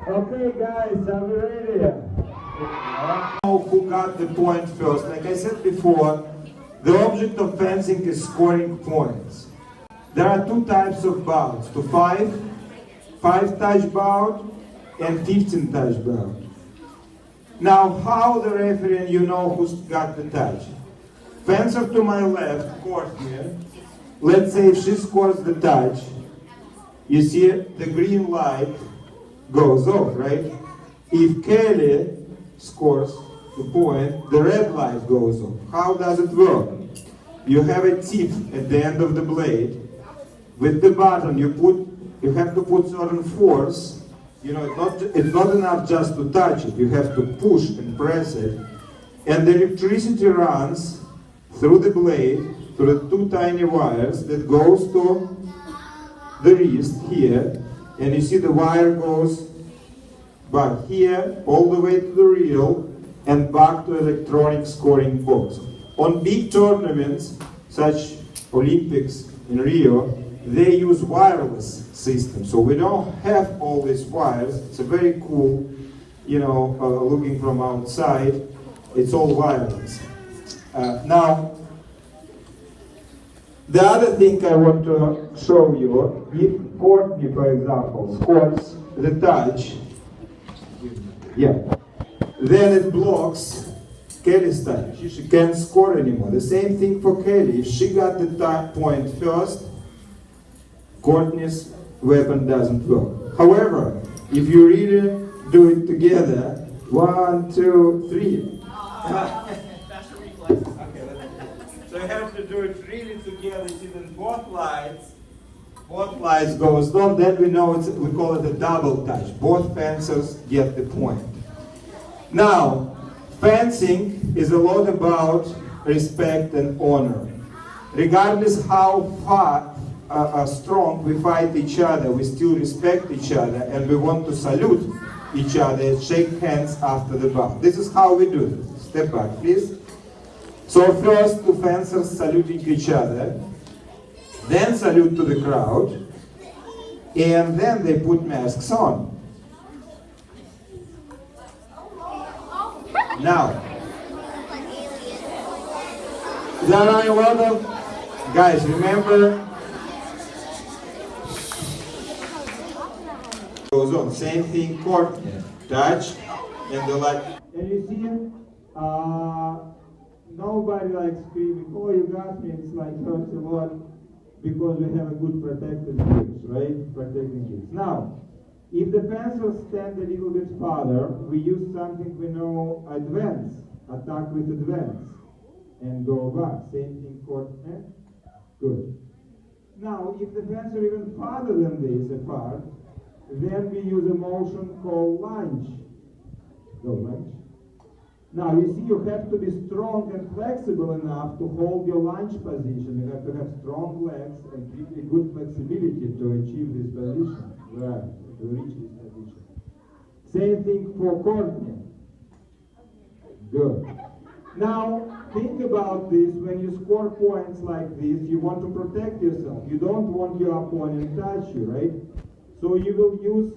Okay guys, are we ready? Who got the point first? Like I said before, the object of fencing is scoring points. There are two types of bouts, to 5 touch bout and 15 touch bout. Now how the referee and you know who's got the touch? Fencer to my left, Courtney, let's say if she scores the touch, you see the green light goes off, right? If Kelly scores the point, the red light goes off. How does it work? You have a tip at the end of the blade. With the button, you have to put certain force. You know, it's not enough just to touch it. You have to push and press it. And the electricity runs through the blade, through the two tiny wires that goes to the wrist here. And you see the wire goes back here, all the way to the reel, and back to electronic scoring box. On big tournaments, such Olympics in Rio, they use wireless system. So we don't have all these wires. It's a very cool, you know, looking from outside, it's all wireless. Now, the other thing I want to show you, if Courtney, for example, scores the touch, then it blocks Kelly's touch. She can't score anymore. The same thing for Kelly. If she got the point first, Courtney's weapon doesn't work. However, if you really do it together, 1, 2, 3. That's a reflex. So you have to do it really together. See, then both lights goes on. Then we know we call it a double touch. Both fencers get the point. Now, fencing is a lot about respect and honor. Regardless how strong we fight each other, we still respect each other, and we want to salute each other and shake hands after the bout. This is how we do it. Step back, please. So first, two fencers saluting each other, then salute to the crowd, and then they put masks on. Now, there are a lot of guys, remember, goes on, same thing, Courtney, touch, and the light. And you see, nobody likes screaming, oh, you got me, it's like hurts a lot, because we have a good protective gigs, right? Protecting gigs. Now, if the fencers stand a little bit farther, we use something we know, advance, attack with advance, and go back. Same thing, Courtney. Good. Now, if the fencer even farther than this apart, then we use a motion called lunge. Go lunge. Now, you see, you have to be strong and flexible enough to hold your lunge position. You have to have strong legs and really good flexibility to achieve this position. Right. To reach this position. Same thing for Courtney. Good. Now, think about this. When you score points like this, you want to protect yourself. You don't want your opponent to touch you, right? So you will use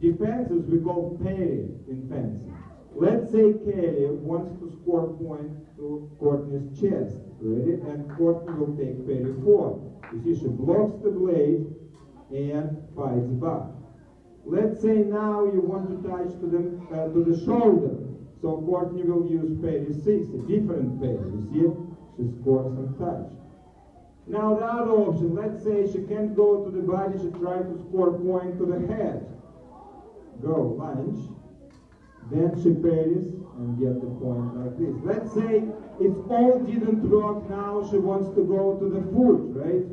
defenses we call parry in fencing. Let's say Kelly wants to score point to Courtney's chest, ready? And Courtney will take parry 4. You see, she blocks the blade and fights back. Let's say now you want to touch to the shoulder. So Courtney will use parry 6, a different parry. You see, she scores and touch. Now the other option, let's say she can't go to the body, she tries to score point to the head. Go, lunge. Then she parries and get the point like this. Let's say it all didn't work now, she wants to go to the foot, right?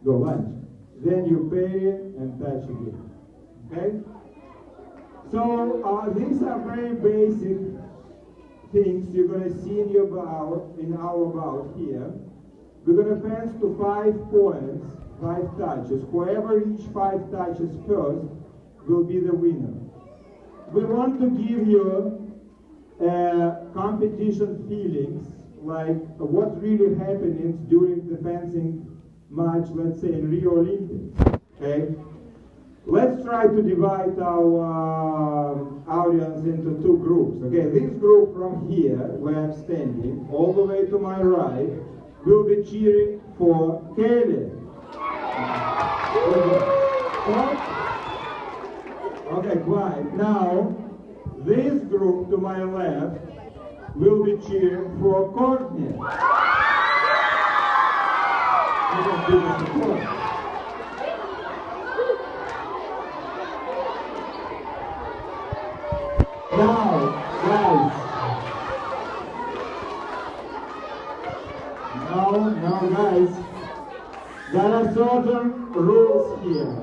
Go, lunge. Then you parry and touch again. Okay? So these are very basic things you're going to see in your bout, in our bout here. We're going to fence to 5 points, 5 touches. Whoever reaches 5 touches first will be the winner. We want to give you competition feelings, like what really happened during the fencing match, let's say in Rio Olympics. Okay? let's try to divide our audience into two groups. Okay, this group from here, where I'm standing, all the way to my right, will be cheering for Kelly. Okay, quiet. Now, this group to my left will be cheering for Courtney. Now, guys, there are certain rules here.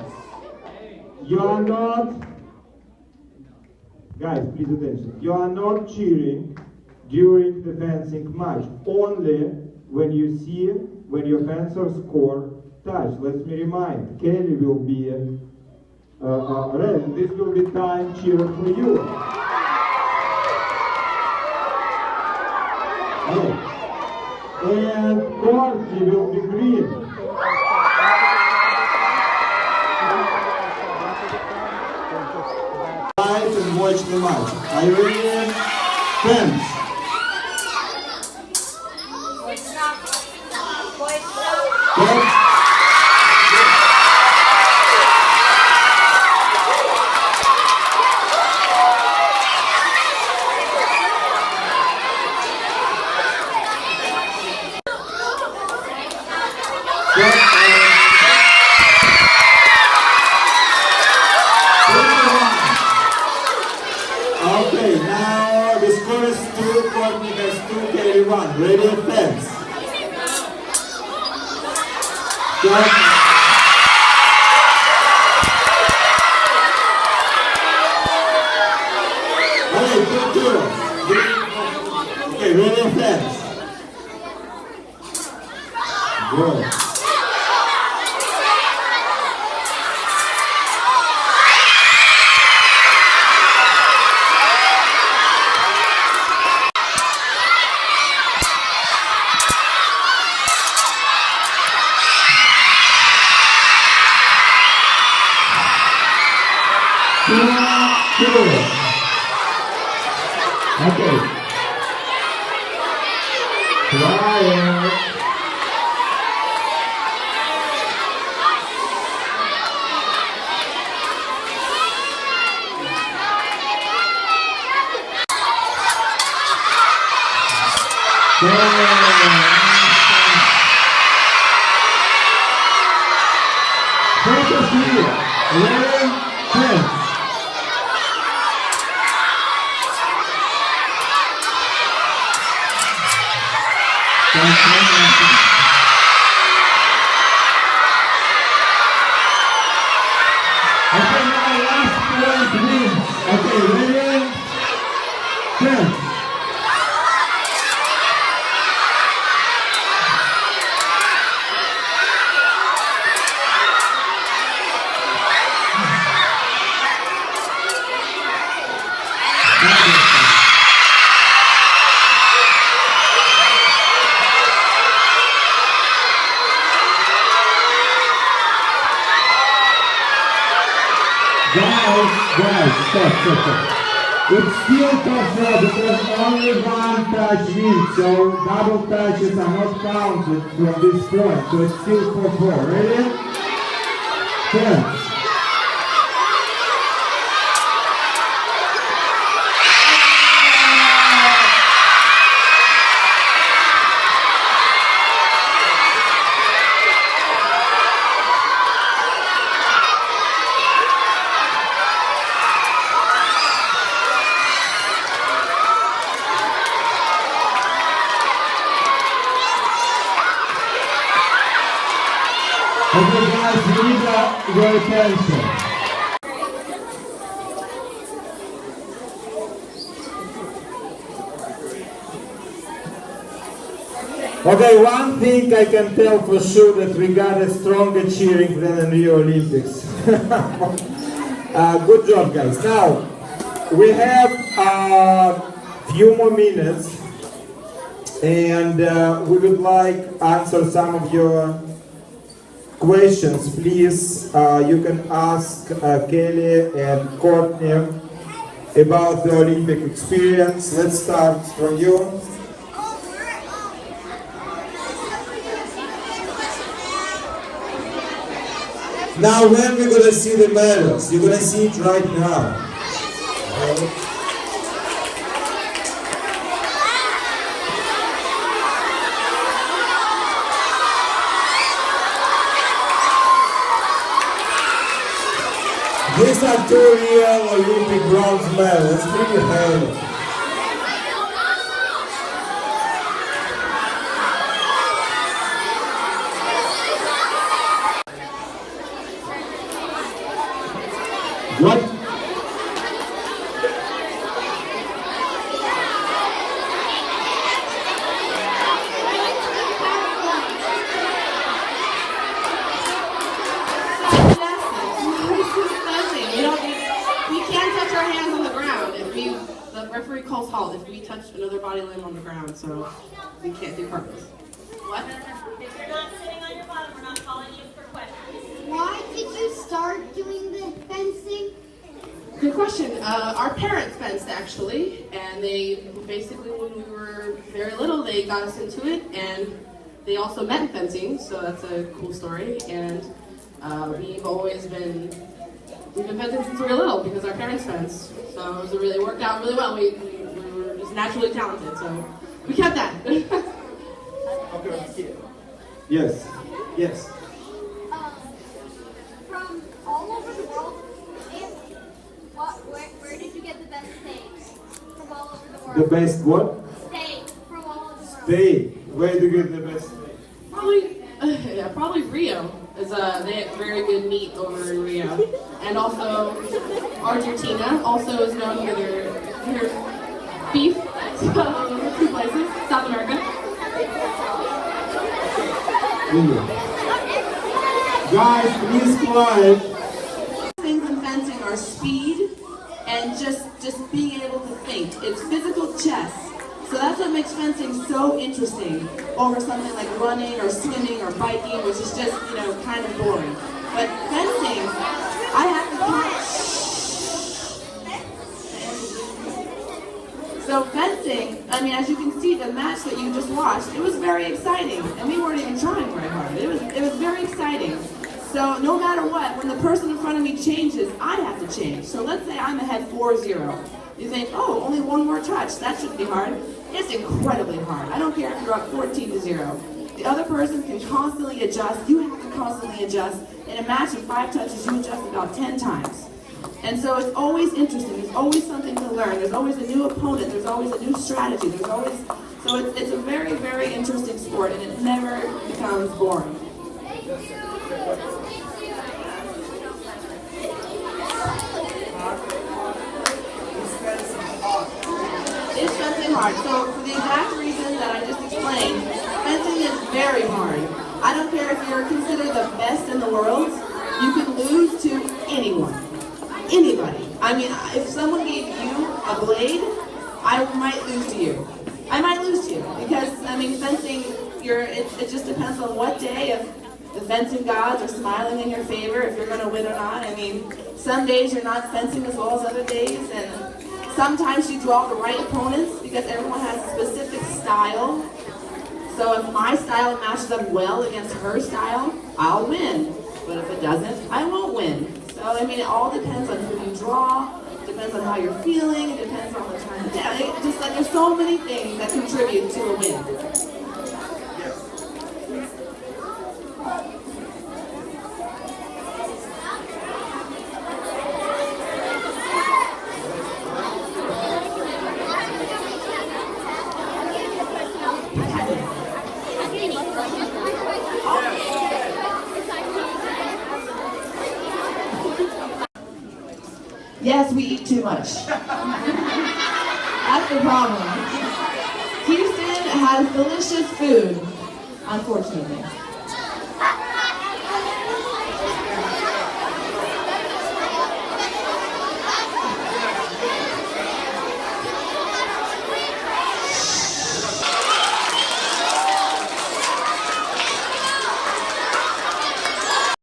You are not, guys, please attention. You are not cheering during the fencing match, only when you see when your fencer score touch. Let me remind, Kelly will be red. This will be time cheer for you. Okay. And Courtney will be green. Live and watch the match. Are you ready? Fence. Okay, now the score is 2, Courtney has 2, Kelly 1. Ready, fence. Okay, ready, fence. Good. Okay. Quiet. Focus here. 11, 10. Okay, now last point wins. Okay, ready? 10. Guys, stop. It's still tough because only one touch wins, so double touches are not counted from this point, so it's still 4-4. Ready? 10. Okay guys, we need your attention. Okay, one thing I can tell for sure that we got a stronger cheering than in Rio Olympics. Good job guys. Now, we have a few more minutes and we would like to answer some of your questions, please, you can ask Kelly and Courtney about the Olympic experience. Let's start from you. Now, when we're gonna see the medals? You're gonna see it right now. Okay. These are 2 real Olympic bronze medals. It's pretty heavy. What? The referee calls halt if we touch another body limb on the ground, so we can't do cartwheels. What? If you're not sitting on your bottom, we're not calling you for questions. Why did you start doing the fencing? Good question. Our parents fenced actually, and they basically, when we were very little, they got us into it, and they also met in fencing, so that's a cool story. And we've been fencing since we were little because our parents fenced. So it really worked out really well. We were just naturally talented, so we kept that. Okay. Yes. Yes. From all over the world, where did you get the best steaks? From all over the world. The best what? Steak from all over the world. Steak. Where do you get the best steak? Probably Rio. They have very good meat over in Rio. And also Argentina also is known for their beef. So 2 places. South America. Guys, please quiet. Things in fencing are speed and just being able to think. It's physical chess. So that's what makes fencing so interesting over something like running or swimming or biking, which is just, kind of boring. But fencing, I have to catch. So fencing, as you can see, the match that you just watched, it was very exciting. And we weren't even trying very hard. It was very exciting. So no matter what, when the person in front of me changes, I have to change. So let's say I'm ahead 4-0. You think, oh, only 1 more touch. That shouldn't be hard. It's incredibly hard. I don't care if you're up 14-0. The other person can constantly adjust. You have to constantly adjust. In a match of 5 touches, you adjust about 10 times. And so it's always interesting. There's always something to learn. There's always a new opponent. There's always a new strategy. So it's a very, very interesting sport, and it never becomes boring. It's fencing hard. So for the exact reason that I just explained, fencing is very hard. I don't care if you're considered the best in the world, you can lose to anyone. Anybody. If someone gave you a blade, I might lose to you. I might lose to you because, fencing, it just depends on what day if the fencing gods are smiling in your favor, if you're going to win or not. Some days you're not fencing as well as other days, and sometimes you draw the right opponents because everyone has a specific style. So if my style matches up well against her style, I'll win. But if it doesn't, I won't win. So, it all depends on who you draw, it depends on how you're feeling, it depends on the time of day. Just like there's so many things that contribute to a win. Yes, we eat too much. That's the problem. Houston has delicious food, unfortunately.